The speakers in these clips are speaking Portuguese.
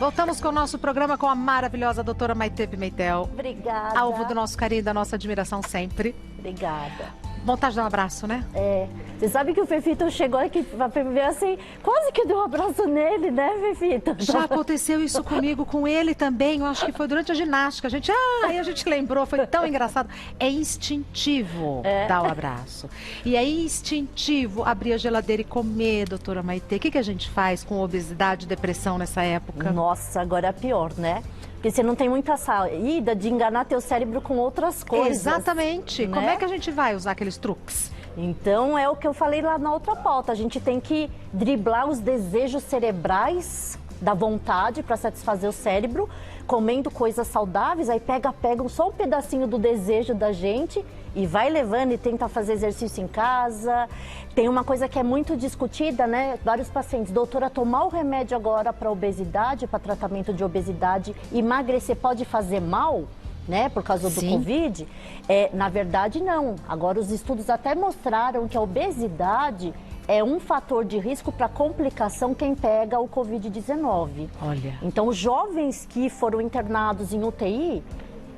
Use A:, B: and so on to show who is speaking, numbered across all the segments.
A: Voltamos com o nosso programa com a maravilhosa doutora Maitê Pimentel.
B: Obrigada.
A: Alvo do nosso carinho e da nossa admiração sempre.
B: Obrigada.
A: Vontade de dar um abraço, né?
B: É. Você sabe que o Fefito chegou aqui pra ver assim, quase que deu um abraço nele, né, Fefito?
A: Já aconteceu isso comigo, com ele também. Eu acho que foi durante a ginástica. Aí a gente lembrou, foi tão engraçado. É instintivo dar o abraço. E é instintivo abrir a geladeira e comer, doutora Maitê. O que a gente faz com obesidade e depressão nessa época?
B: Nossa, agora é pior, né? Porque você não tem muita saída de enganar teu cérebro com outras coisas.
A: Exatamente.
B: Né?
A: Como é que a gente vai usar aqueles truques?
B: Então, é o que eu falei lá na outra pauta. A gente tem que driblar os desejos cerebrais da vontade para satisfazer o cérebro, comendo coisas saudáveis, aí pega só um pedacinho do desejo da gente e vai levando e tenta fazer exercício em casa. Tem uma coisa que é muito discutida, né? Vários pacientes, doutora, tomar o remédio agora para obesidade, para tratamento de obesidade, emagrecer pode fazer mal? Né, por causa do Covid, na verdade não. Agora os estudos até mostraram que a obesidade é um fator de risco para complicação quem pega o Covid-19.
A: Olha.
B: Então os jovens que foram internados em UTI,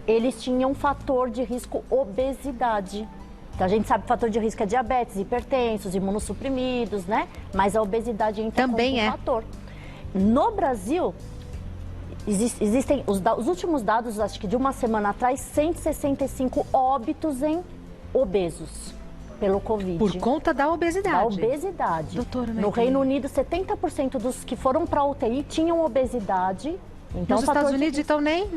B: eles tinham um fator de risco obesidade. Então, a gente sabe que o fator de risco é diabetes, hipertensos, imunossuprimidos, né? Mas a obesidade entra
A: também
B: como um fator. No Brasil, existem os últimos dados, acho que de uma semana atrás, 165 óbitos em obesos pelo Covid.
A: Por conta da obesidade?
B: Da obesidade.
A: Doutora,
B: no Reino Unido, 70% dos que foram para a UTI tinham obesidade. Então,
A: nos Estados Unidos, então, nem...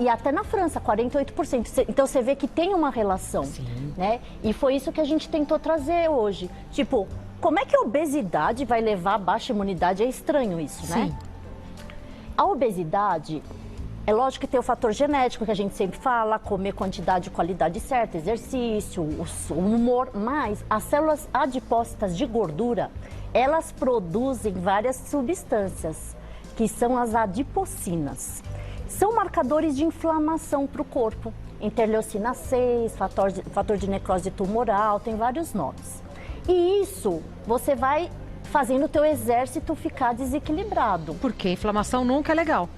B: e até na França, 48%. Então, você vê que tem uma relação.
A: Sim.
B: Né? E foi isso que a gente tentou trazer hoje. Tipo, como é que a obesidade vai levar a baixa imunidade? É estranho isso, né?
A: Sim.
B: A obesidade, é lógico que tem o fator genético que a gente sempre fala, comer quantidade e qualidade certa, exercício, o humor, mas as células adipócitas de gordura, elas produzem várias substâncias, que são as adipocinas. São marcadores de inflamação para o corpo. Interleucina 6, fator de necrose tumoral, tem vários nomes. E isso, você vai fazendo o teu exército ficar desequilibrado.
A: Porque inflamação nunca é legal.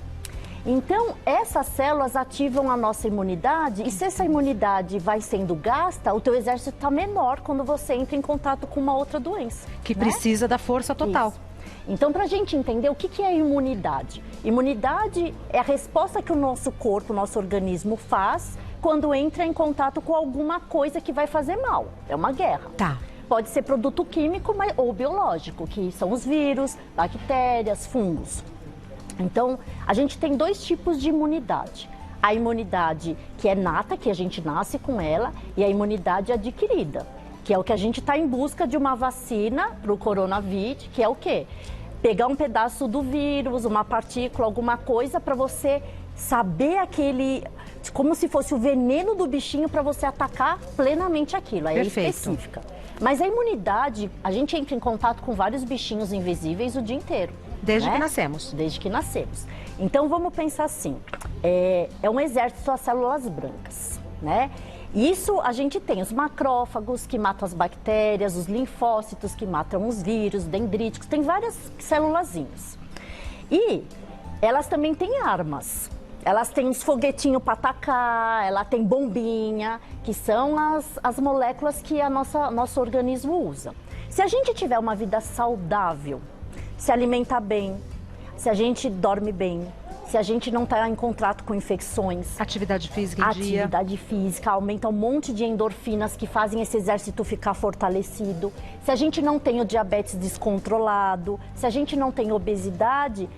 B: Então, essas células ativam a nossa imunidade e se essa imunidade vai sendo gasta, o teu exército está menor quando você entra em contato com uma outra doença.
A: Que
B: né?
A: precisa da força total.
B: Isso. Então, para a gente entender o que é imunidade? Imunidade é a resposta que o nosso corpo, o nosso organismo faz quando entra em contato com alguma coisa que vai fazer mal. É uma guerra.
A: Tá.
B: Pode ser produto químico ou biológico, que são os vírus, bactérias, fungos. Então, a gente tem dois tipos de imunidade. A imunidade que é nata, que a gente nasce com ela, e a imunidade adquirida, que é o que a gente está em busca de uma vacina para o coronavírus, que é o quê? Pegar um pedaço do vírus, uma partícula, alguma coisa, para você saber como se fosse o veneno do bichinho para você atacar plenamente aquilo. Aí é específica. Mas a imunidade, a gente entra em contato com vários bichinhos invisíveis o dia inteiro.
A: Desde
B: né?
A: que nascemos.
B: Desde que nascemos. Então, vamos pensar assim, é um exército das células brancas, né? Isso a gente tem os macrófagos que matam as bactérias, os linfócitos que matam os vírus, dendríticos, tem várias célulazinhas. E elas também têm armas. Elas têm uns foguetinhos para atacar, ela tem bombinha, que são as moléculas que nosso organismo usa. Se a gente tiver uma vida saudável, se alimentar bem, se a gente dorme bem, se a gente não está em contato com infecções.
A: Atividade física em dia.
B: Atividade física, aumenta um monte de endorfinas que fazem esse exército ficar fortalecido. Se a gente não tem o diabetes descontrolado, se a gente não tem obesidade,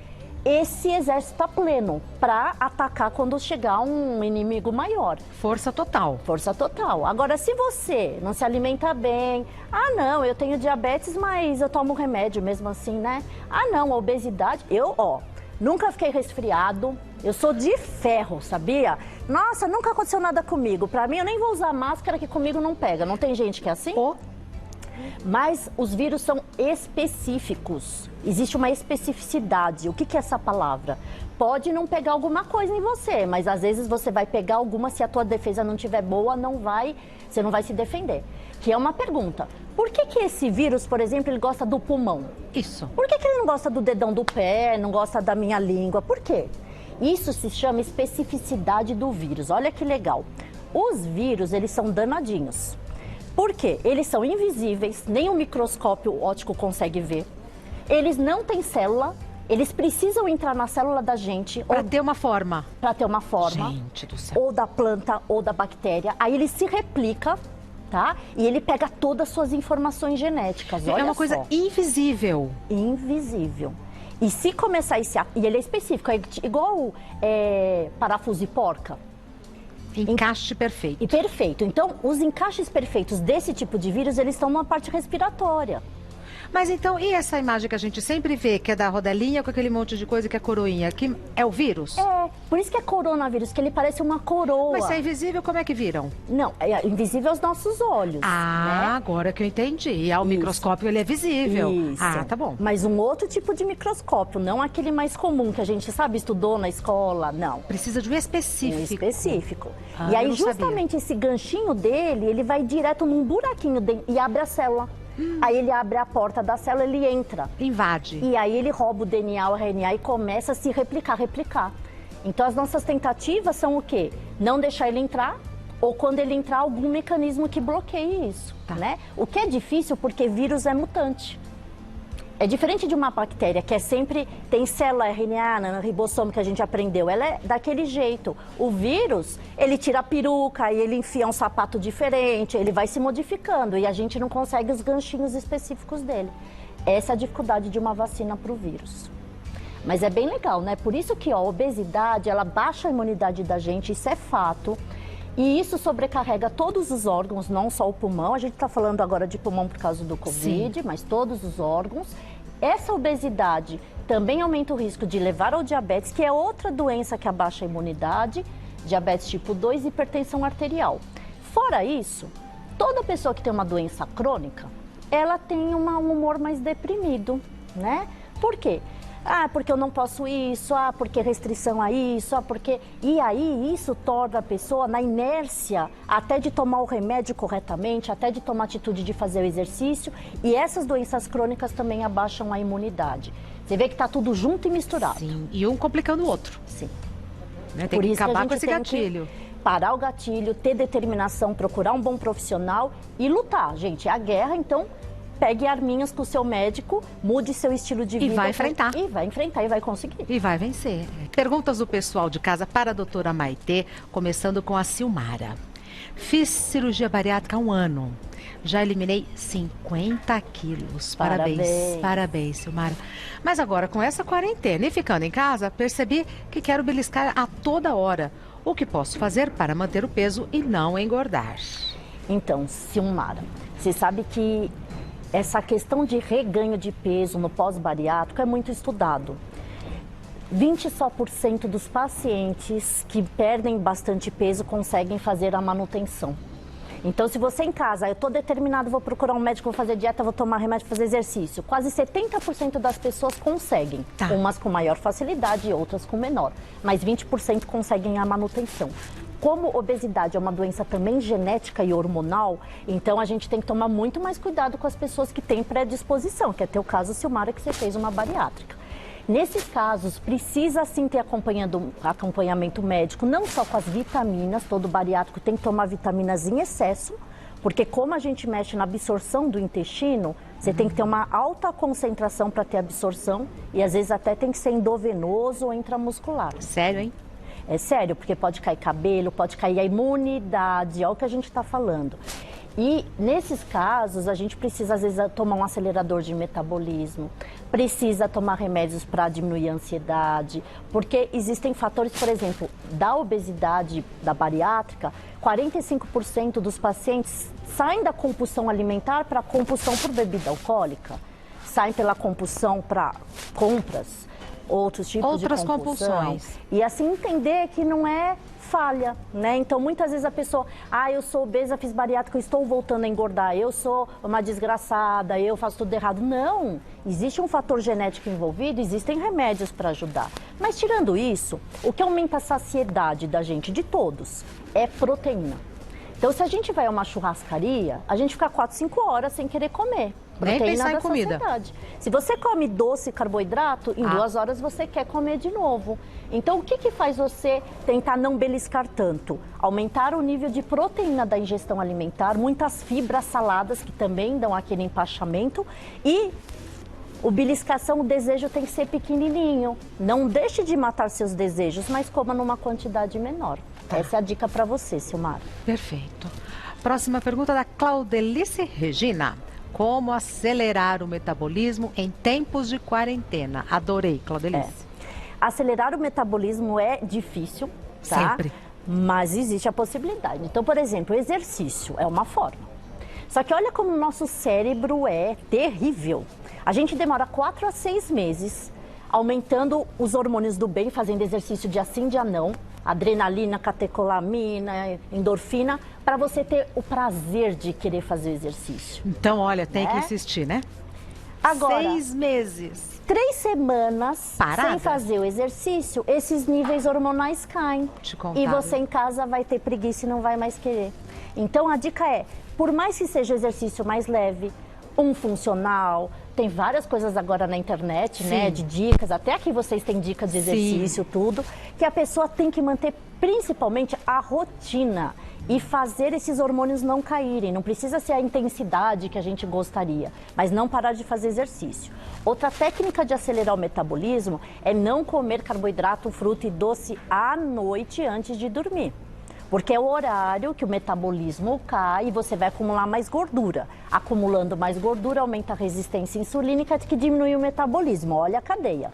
B: esse exército está pleno para atacar quando chegar um inimigo maior.
A: Força total.
B: Força total. Agora, se você não se alimenta bem, não, eu tenho diabetes, mas eu tomo remédio mesmo assim, né? Não, a obesidade, nunca fiquei resfriado, eu sou de ferro, sabia? Nossa, nunca aconteceu nada comigo. Para mim, eu nem vou usar máscara que comigo não pega. Não tem gente que é assim? Mas os vírus são específicos. existe uma especificidade. O que é essa palavra? Pode não pegar alguma coisa em você, mas às vezes você vai pegar alguma, se a tua defesa não estiver boa, você não vai se defender. Que é uma pergunta. Por que esse vírus, por exemplo, ele gosta do pulmão?
A: Isso.
B: Por que ele não gosta do dedão do pé, não gosta da minha língua? Por quê? Isso se chama especificidade do vírus. Olha que legal. Os vírus, eles são danadinhos. Por quê? Eles são invisíveis, nem o microscópio óptico consegue ver. Eles não têm célula, eles precisam entrar na célula da gente.
A: Para ter uma forma.
B: Para ter uma forma.
A: Gente do céu.
B: Ou da planta, ou da bactéria. Aí ele se replica, tá? E ele pega todas as suas informações genéticas. Olha
A: é uma coisa
B: só.
A: Invisível.
B: Invisível. E se começar esse... E ele é específico, é igual parafuso de porca.
A: Encaixe perfeito.
B: E perfeito. Então, os encaixes perfeitos desse tipo de vírus, eles estão numa parte respiratória.
A: Mas então, e essa imagem que a gente sempre vê, que é da rodelinha com aquele monte de coisa que é coroinha, que é o vírus?
B: É, por isso que é coronavírus, que ele parece uma coroa.
A: Mas se é invisível, como é que viram?
B: Não, é invisível aos nossos olhos.
A: Ah,
B: né?
A: agora que eu entendi. E ao microscópio ele é visível.
B: Isso.
A: Ah, tá bom.
B: Mas um outro tipo de microscópio, não aquele mais comum que a gente, sabe, estudou na escola, não.
A: Precisa de um específico.
B: Um específico.
A: Ah,
B: e aí,
A: eu não
B: justamente
A: sabia.
B: esse ganchinho dele, ele vai direto num buraquinho e abre a célula. Aí ele abre a porta da célula, ele entra.
A: Invade.
B: E aí ele rouba o DNA, o RNA e começa a se replicar. Então as nossas tentativas são o quê? Não deixar ele entrar, ou quando ele entrar, algum mecanismo que bloqueie isso,
A: Tá.
B: né? O que é difícil porque vírus é mutante. É diferente de uma bactéria que tem célula RNA, ribossomo que a gente aprendeu, ela é daquele jeito. O vírus, ele tira a peruca, aí ele enfia um sapato diferente, ele vai se modificando e a gente não consegue os ganchinhos específicos dele. Essa é a dificuldade de uma vacina para o vírus. Mas é bem legal, né? Por isso que a obesidade, ela baixa a imunidade da gente, isso é fato. E isso sobrecarrega todos os órgãos, não só o pulmão. A gente está falando agora de pulmão por causa do Covid, mas todos os órgãos. Essa obesidade também aumenta o risco de levar ao diabetes, que é outra doença que abaixa a imunidade, diabetes tipo 2 e hipertensão arterial. Fora isso, toda pessoa que tem uma doença crônica, ela tem um humor mais deprimido, né? Por quê? Ah, porque eu não posso isso, porque restrição a isso, porque... E aí, isso torna a pessoa na inércia, até de tomar o remédio corretamente, até de tomar a atitude de fazer o exercício. E essas doenças crônicas também abaixam a imunidade. Você vê que está tudo junto e misturado.
A: Sim, e um complicando o outro.
B: Sim.
A: Né? Tem
B: Por
A: que
B: isso
A: acabar
B: que a
A: com
B: gente
A: esse
B: tem
A: gatilho.
B: que parar o gatilho, ter determinação, procurar um bom profissional e lutar. Gente, é a guerra, então... Pegue arminhas com o seu médico, mude seu estilo de vida.
A: E vai enfrentar.
B: E vai enfrentar e vai conseguir.
A: E vai vencer. Perguntas do pessoal de casa para a doutora Maitê, começando com a Silmara. Fiz cirurgia bariátrica há 1 ano. Já eliminei 50 quilos. Parabéns, Silmara. Mas agora, com essa quarentena e ficando em casa, percebi que quero beliscar a toda hora. O que posso fazer para manter o peso e não engordar?
B: Então, Silmara, você sabe que essa questão de reganho de peso no pós-bariátrico é muito estudado. 20% só dos pacientes que perdem bastante peso conseguem fazer a manutenção. Então, se você em casa, eu estou determinado, vou procurar um médico, vou fazer dieta, vou tomar remédio, fazer exercício. Quase 70% das pessoas conseguem.
A: Tá.
B: Umas com maior facilidade e outras com menor. Mas 20% conseguem a manutenção. Como obesidade é uma doença também genética e hormonal, então a gente tem que tomar muito mais cuidado com as pessoas que têm predisposição, que é teu caso, Silmara, que você fez uma bariátrica. Nesses casos, precisa sim ter acompanhamento médico, não só com as vitaminas, todo bariátrico tem que tomar vitaminas em excesso, porque como a gente mexe na absorção do intestino, você tem que ter uma alta concentração para ter absorção e às vezes até tem que ser endovenoso ou intramuscular.
A: Sério, hein?
B: É sério, porque pode cair cabelo, pode cair a imunidade, é o que a gente está falando. E nesses casos, a gente precisa, às vezes, tomar um acelerador de metabolismo, precisa tomar remédios para diminuir a ansiedade, porque existem fatores, por exemplo, da obesidade, da bariátrica, 45% dos pacientes saem da compulsão alimentar para a compulsão por bebida alcoólica, saem pela compulsão para compras, outros tipos de compulsão.
A: compulsões.
B: E assim entender que não é falha, né? Então, muitas vezes a pessoa, eu sou obesa, fiz bariátrica, eu estou voltando a engordar, eu sou uma desgraçada, eu faço tudo errado. Não, existe um fator genético envolvido, existem remédios para ajudar. Mas tirando isso, o que aumenta a saciedade da gente, de todos, é proteína. Então, se a gente vai a uma churrascaria, a gente fica 4, 5 horas sem querer comer.
A: Nem pensar em comida.
B: Se você come doce e carboidrato, em 2 horas você quer comer de novo. Então, o que faz você tentar não beliscar tanto? Aumentar o nível de proteína da ingestão alimentar, muitas fibras saladas que também dão aquele empachamento e o beliscação, o desejo tem que ser pequenininho. Não deixe de matar seus desejos, mas coma numa quantidade menor. Essa é a dica para você, Silmar.
A: Perfeito. Próxima pergunta da Claudelice Regina. Como acelerar o metabolismo em tempos de quarentena? Adorei, Claudelice.
B: Acelerar o metabolismo é difícil, tá?
A: Sempre.
B: Mas existe a possibilidade. Então, por exemplo, o exercício é uma forma. Só que olha como o nosso cérebro é terrível. A gente demora 4 a 6 meses aumentando os hormônios do bem, fazendo exercício dia sim, dia não. Adrenalina, catecolamina, endorfina, para você ter o prazer de querer fazer o exercício.
A: Então, olha, tem que insistir, né?
B: Agora,
A: 6 meses.
B: 3 semanas
A: parada,
B: sem fazer o exercício, esses níveis hormonais caem. E você em casa vai ter preguiça e não vai mais querer. Então, a dica é, por mais que seja o exercício mais leve, funcional, tem várias coisas agora na internet, né, de dicas, até aqui vocês têm dicas de exercício, tudo, que a pessoa tem que manter principalmente a rotina e fazer esses hormônios não caírem. Não precisa ser a intensidade que a gente gostaria, mas não parar de fazer exercício. Outra técnica de acelerar o metabolismo é não comer carboidrato, fruta e doce à noite antes de dormir. Porque é o horário que o metabolismo cai e você vai acumular mais gordura. Acumulando mais gordura, aumenta a resistência insulínica, que diminui o metabolismo. Olha a cadeia.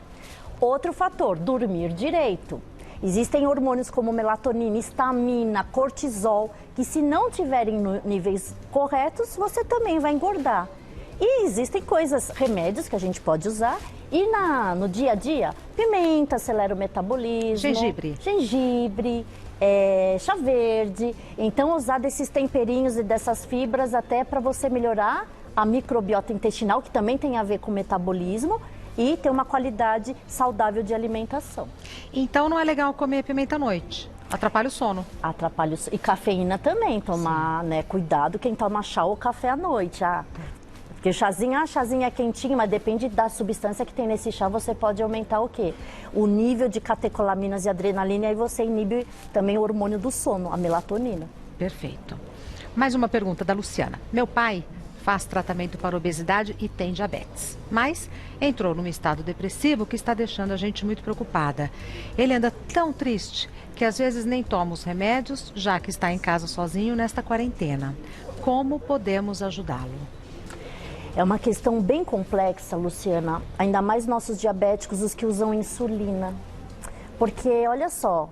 B: Outro fator, dormir direito. Existem hormônios como melatonina, histamina, cortisol, que se não tiverem níveis corretos, você também vai engordar. E existem coisas, remédios que a gente pode usar. E no dia a dia, pimenta acelera o metabolismo. Gengibre. Chá verde. Então, usar desses temperinhos e dessas fibras até para você melhorar a microbiota intestinal, que também tem a ver com o metabolismo, e ter uma qualidade saudável de alimentação.
A: Então, não é legal comer pimenta à noite? Atrapalha o sono.
B: Atrapalha o sono. E cafeína também, tomar, né, cuidado quem toma chá ou café à noite. Porque o chazinho é quentinho, mas depende da substância que tem nesse chá, você pode aumentar o quê? O nível de catecolaminas e adrenalina, e aí você inibe também o hormônio do sono, a melatonina.
A: Perfeito. Mais uma pergunta da Luciana. Meu pai faz tratamento para obesidade e tem diabetes, mas entrou num estado depressivo que está deixando a gente muito preocupada. Ele anda tão triste que às vezes nem toma os remédios, já que está em casa sozinho nesta quarentena. Como podemos ajudá-lo?
B: É uma questão bem complexa, Luciana, ainda mais nossos diabéticos, os que usam insulina. Porque, olha só,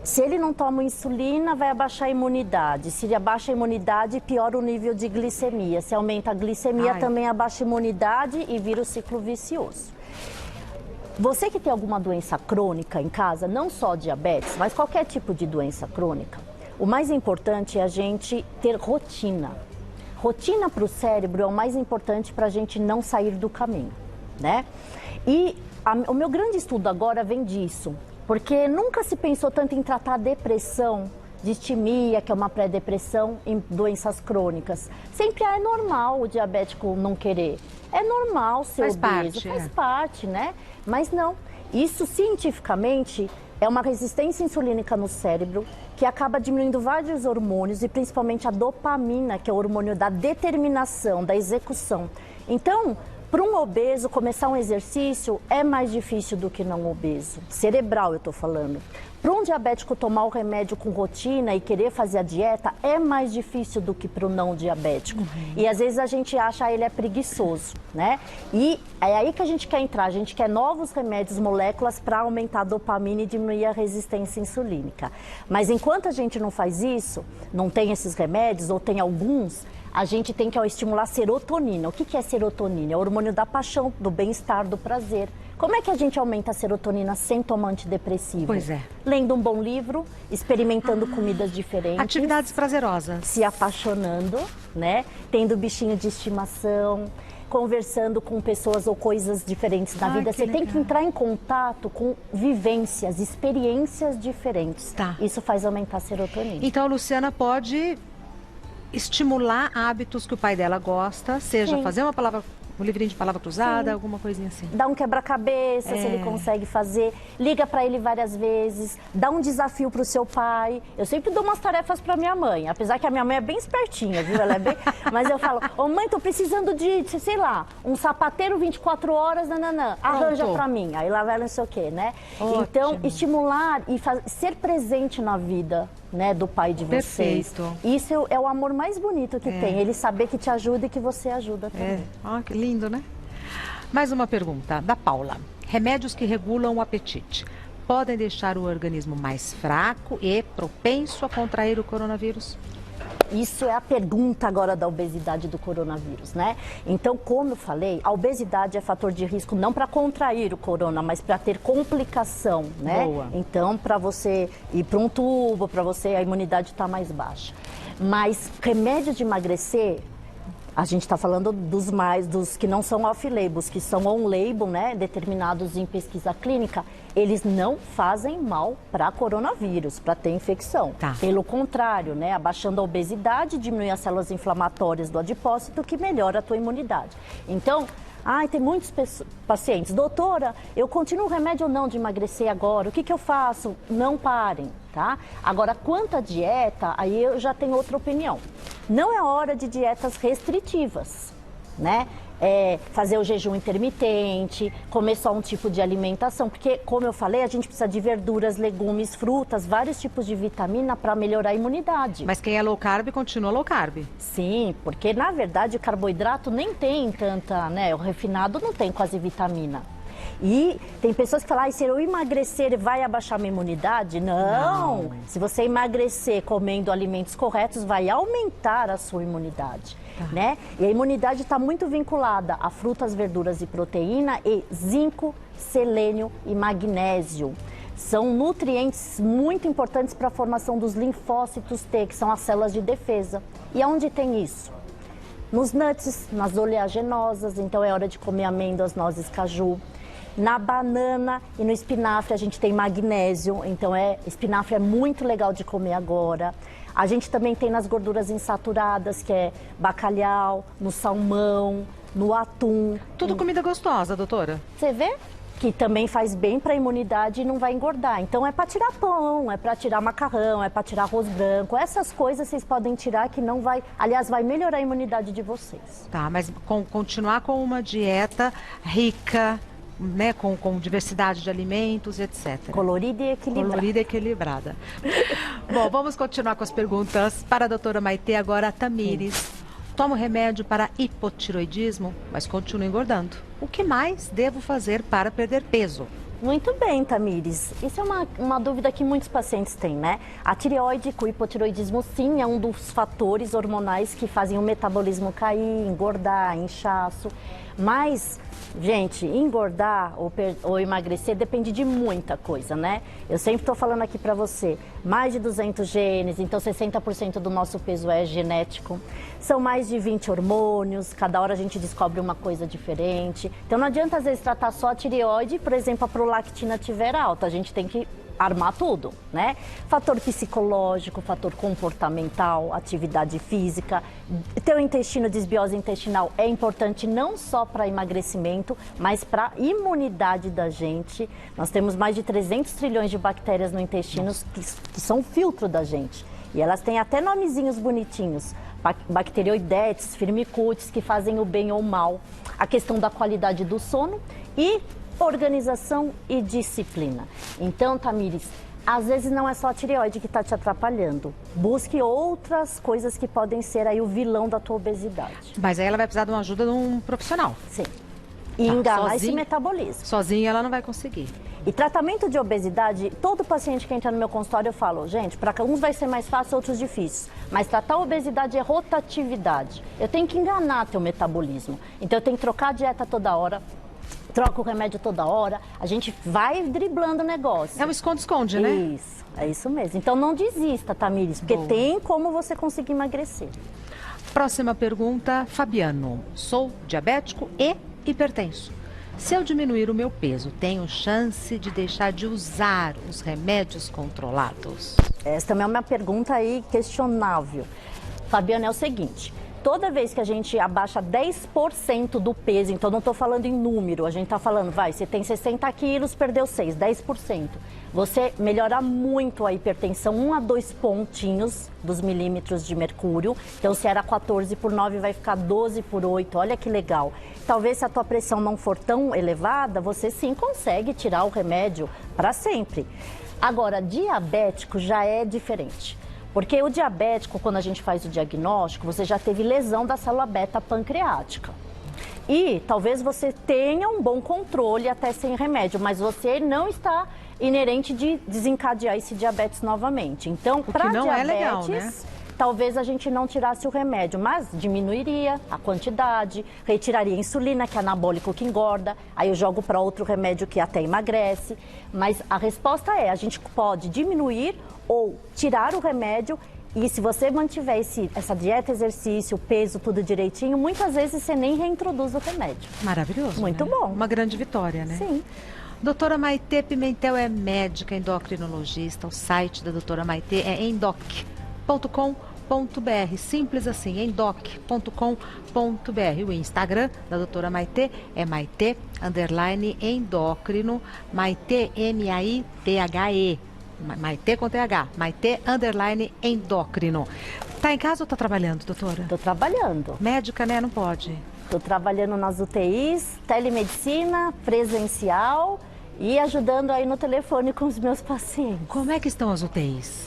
B: se ele não toma insulina, vai abaixar a imunidade. Se ele abaixa a imunidade, piora o nível de glicemia. Se aumenta a glicemia, também abaixa a imunidade e vira o ciclo vicioso. Você que tem alguma doença crônica em casa, não só diabetes, mas qualquer tipo de doença crônica, o mais importante é a gente ter rotina. Rotina para o cérebro é o mais importante para a gente não sair do caminho, né? E o meu grande estudo agora vem disso, porque nunca se pensou tanto em tratar a depressão, distimia, que é uma pré-depressão, em doenças crônicas. Sempre é normal o diabético não querer. É normal ser obeso, faz parte, né? Mas não, isso cientificamente é uma resistência insulínica no cérebro que acaba diminuindo vários hormônios e principalmente a dopamina, que é o hormônio da determinação, da execução. Então, para um obeso começar um exercício é mais difícil do que não obeso. Cerebral, eu estou falando. Para um diabético tomar o remédio com rotina e querer fazer a dieta é mais difícil do que para o não diabético. E às vezes a gente acha ele é preguiçoso, né? E é aí que a gente quer entrar, a gente quer novos remédios, moléculas para aumentar a dopamina e diminuir a resistência insulínica. Mas enquanto a gente não faz isso, não tem esses remédios ou tem alguns, a gente tem que estimular a serotonina. O que é serotonina? É o hormônio da paixão, do bem-estar, do prazer. Como é que a gente aumenta a serotonina sem tomar antidepressivo?
A: Pois é.
B: Lendo um bom livro, experimentando comidas diferentes.
A: Atividades prazerosas.
B: Se apaixonando, né? Tendo bichinho de estimação, conversando com pessoas ou coisas diferentes na vida. Você tem que entrar em contato com vivências, experiências diferentes.
A: Tá.
B: Isso faz aumentar a serotonina.
A: Então a Luciana pode estimular hábitos que o pai dela gosta, seja
B: Sim.
A: fazer um livrinho de palavra cruzada, alguma coisinha assim.
B: Dá um quebra-cabeça, se ele consegue fazer. Liga para ele várias vezes. Dá um desafio para o seu pai. Eu sempre dou umas tarefas para minha mãe. Apesar que a minha mãe é bem espertinha, viu? Ela é bem... Mas eu falo, ô mãe, tô precisando de, sei lá, um sapateiro 24 horas, nananã. Arranja para mim. Aí lá vai não sei o quê, né?
A: Ótimo.
B: Então, estimular e ser presente na vida, né, do pai de vocês.
A: Perfeito.
B: Isso é o amor mais bonito que tem. Ele saber que te ajuda e que você ajuda também.
A: Ó, que lindo, né? Mais uma pergunta da Paula. Remédios que regulam o apetite podem deixar o organismo mais fraco e propenso a contrair o coronavírus?
B: Isso é a pergunta agora da obesidade do coronavírus, né? Então, como eu falei, a obesidade é fator de risco não para contrair o corona, mas para ter complicação, né?
A: Boa.
B: Então, para você ir para um tubo, para você a imunidade está mais baixa. Mas remédio de emagrecer, a gente está falando dos que não são off-label, que são on-label, né, determinados em pesquisa clínica, eles não fazem mal para coronavírus, para ter infecção.
A: Tá.
B: Pelo contrário, né, abaixando a obesidade, diminui as células inflamatórias do adipócito, que melhora a tua imunidade. Então, tem muitos pacientes, doutora, eu continuo o remédio ou não de emagrecer agora? O que eu faço? Não parem, tá? Agora, quanto à dieta, aí eu já tenho outra opinião. Não é hora de dietas restritivas, né? Fazer o jejum intermitente, comer só um tipo de alimentação, porque, como eu falei, a gente precisa de verduras, legumes, frutas, vários tipos de vitamina para melhorar a imunidade.
A: Mas quem é low carb continua low carb.
B: Sim, porque na verdade o carboidrato nem tem tanta, né? O refinado não tem quase vitamina. E tem pessoas que falam, se eu emagrecer vai abaixar minha imunidade? Não. Se você emagrecer comendo alimentos corretos, vai aumentar a sua imunidade. Né? E a imunidade está muito vinculada a frutas, verduras e proteína e zinco, selênio e magnésio. São nutrientes muito importantes para a formação dos linfócitos T, que são as células de defesa. E aonde tem isso? Nos nuts, nas oleaginosas, então é hora de comer amêndoas, nozes, caju. Na banana e no espinafre a gente tem magnésio, então espinafre é muito legal de comer agora. A gente também tem nas gorduras insaturadas, que é bacalhau, no salmão, no atum.
A: Tudo comida gostosa, doutora.
B: Você vê? Que também faz bem para a imunidade e não vai engordar. Então é para tirar pão, é para tirar macarrão, é para tirar arroz branco. Essas coisas vocês podem tirar que não vai... Aliás, vai melhorar a imunidade de vocês.
A: Tá, mas continuar com uma dieta rica, né, com diversidade de alimentos, etc.
B: Colorida e equilibrada.
A: Colorida e equilibrada. Bom, vamos continuar com as perguntas para a doutora Maitê. Agora, a Tamires. Tomo remédio para hipotiroidismo, mas continuo engordando. O que mais devo fazer para perder peso?
B: Muito bem, Tamires. Isso é uma dúvida que muitos pacientes têm, né? A tireoide com hipotiroidismo, sim, é um dos fatores hormonais que fazem o metabolismo cair, engordar, inchaço. Mas, gente, engordar ou emagrecer depende de muita coisa, né? Eu sempre estou falando aqui para você, mais de 200 genes, então 60% do nosso peso é genético. São mais de 20 hormônios, cada hora a gente descobre uma coisa diferente. Então não adianta às vezes tratar só a tireoide, por exemplo, a prolactina estiver alta, a gente tem que armar tudo, né? Fator psicológico, fator comportamental, atividade física. Ter o intestino, desbiose intestinal é importante não só para emagrecimento, mas para a imunidade da gente. Nós temos mais de 300 trilhões de bactérias no intestino que são filtro da gente. E elas têm até nomezinhos bonitinhos. Bacteroidetes, firmicutes, que fazem o bem ou o mal. A questão da qualidade do sono e organização e disciplina. Então, Tamires, às vezes não é só a tireoide que está te atrapalhando. Busque outras coisas que podem ser aí o vilão da tua obesidade.
A: Mas aí ela vai precisar de uma ajuda de um profissional.
B: Sim. e enganar esse
A: sozinha?
B: metabolismo.
A: Sozinha ela não vai conseguir.
B: E tratamento de obesidade, todo paciente que entra no meu consultório eu falo, gente, para uns vai ser mais fácil, outros difícil. Mas tratar a obesidade é rotatividade. Eu tenho que enganar teu metabolismo. Então eu tenho que trocar a dieta toda hora, troco o remédio toda hora, a gente vai driblando o negócio.
A: É um esconde-esconde, né?
B: Isso, é isso mesmo. Então não desista, Tamires, porque
A: Boa.
B: tem como você conseguir emagrecer.
A: Próxima pergunta, Fabiano. Sou diabético e hipertenso. Se eu diminuir o meu peso, tenho chance de deixar de usar os remédios controlados?
B: Essa também é uma pergunta aí questionável. Fabiana, é o seguinte, toda vez que a gente abaixa 10% do peso, então não estou falando em número, a gente está falando, você tem 60 quilos, perdeu 6, 10%. Você melhora muito a hipertensão, 1 a 2 pontinhos dos milímetros de mercúrio. Então, se era 14 por 9, vai ficar 12 por 8, olha que legal. Talvez se a tua pressão não for tão elevada, você sim consegue tirar o remédio para sempre. Agora, diabético já é diferente. Porque o diabético, quando a gente faz o diagnóstico, você já teve lesão da célula beta pancreática. E talvez você tenha um bom controle até sem remédio, mas você não está inerente de desencadear esse diabetes novamente. Então, para
A: não
B: diabetes,
A: é legal, né?
B: talvez a gente não tirasse o remédio, mas diminuiria a quantidade, retiraria a insulina, que é anabólico que engorda, aí eu jogo para outro remédio que até emagrece. Mas a resposta é, a gente pode diminuir ou tirar o remédio. E se você mantiver essa dieta, exercício, peso, tudo direitinho, muitas vezes você nem reintroduz o remédio.
A: Maravilhoso,
B: Muito
A: né?
B: bom.
A: Uma grande vitória, né?
B: Sim.
A: Doutora Maitê Pimentel é médica endocrinologista. O site da doutora Maitê é endoc.com.br. Simples assim, endoc.com.br. O Instagram da doutora Maitê é Maitê_endócrino, Maitê, M-A-I-T-H-E. Maitê com TH, Maitê_endócrino. Tá em casa ou tá trabalhando, doutora?
B: Tô trabalhando.
A: Médica, né? Não pode.
B: Tô trabalhando nas UTIs, telemedicina, presencial e ajudando aí no telefone com os meus pacientes.
A: Como é que estão as UTIs?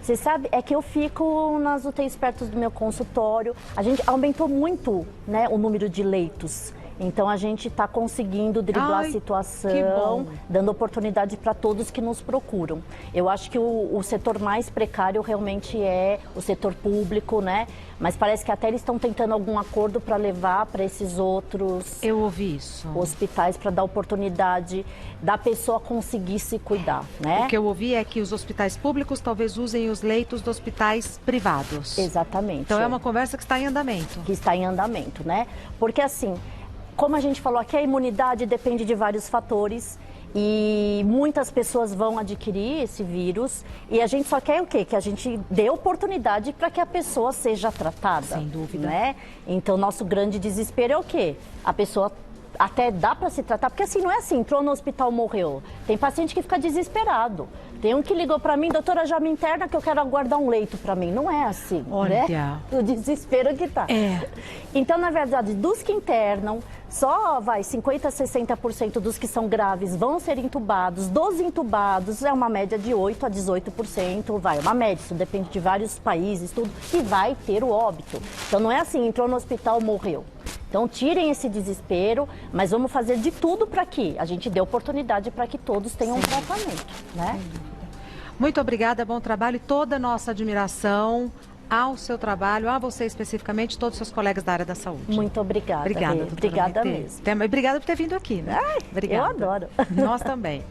B: Você sabe, é que eu fico nas UTIs perto do meu consultório. A gente aumentou muito, né, o número de leitos. Então a gente está conseguindo driblar a situação, dando oportunidade para todos que nos procuram. Eu acho que o setor mais precário realmente é o setor público, né? Mas parece que até eles estão tentando algum acordo para levar para esses outros
A: Eu ouvi isso.
B: hospitais para dar oportunidade da pessoa conseguir se cuidar, né?
A: O que eu ouvi é que os hospitais públicos talvez usem os leitos dos hospitais privados.
B: Exatamente.
A: Então é uma conversa que está em andamento.
B: Que está em andamento, né? Porque assim, como a gente falou aqui, a imunidade depende de vários fatores e muitas pessoas vão adquirir esse vírus e a gente só quer o quê? Que a gente dê oportunidade para que a pessoa seja tratada.
A: Sem dúvida.
B: Né? Então, nosso grande desespero é o quê? A pessoa até dá para se tratar, porque assim, não é assim, entrou no hospital, morreu. Tem paciente que fica desesperado. Tem um que ligou para mim, doutora, já me interna que eu quero aguardar um leito para mim. Não é assim,
A: Olha.
B: né? O desespero que tá.
A: É.
B: Então, na verdade, dos que internam, só 50% a 60% dos que são graves vão ser entubados. Dos entubados, é uma média de 8% a 18%, uma média, isso depende de vários países, tudo, e vai ter o óbito. Então, não é assim, entrou no hospital, morreu. Então, tirem esse desespero, mas vamos fazer de tudo para que a gente dê oportunidade para que todos tenham um tratamento, né?
A: Muito obrigada, bom trabalho e toda a nossa admiração ao seu trabalho, a você especificamente, todos os seus colegas da área da saúde.
B: Muito obrigada.
A: Obrigada,
B: Rê. Obrigada
A: Maitê.
B: mesmo.
A: Obrigada por ter vindo aqui, né?
B: Ai,
A: Obrigada.
B: eu adoro.
A: Nós também.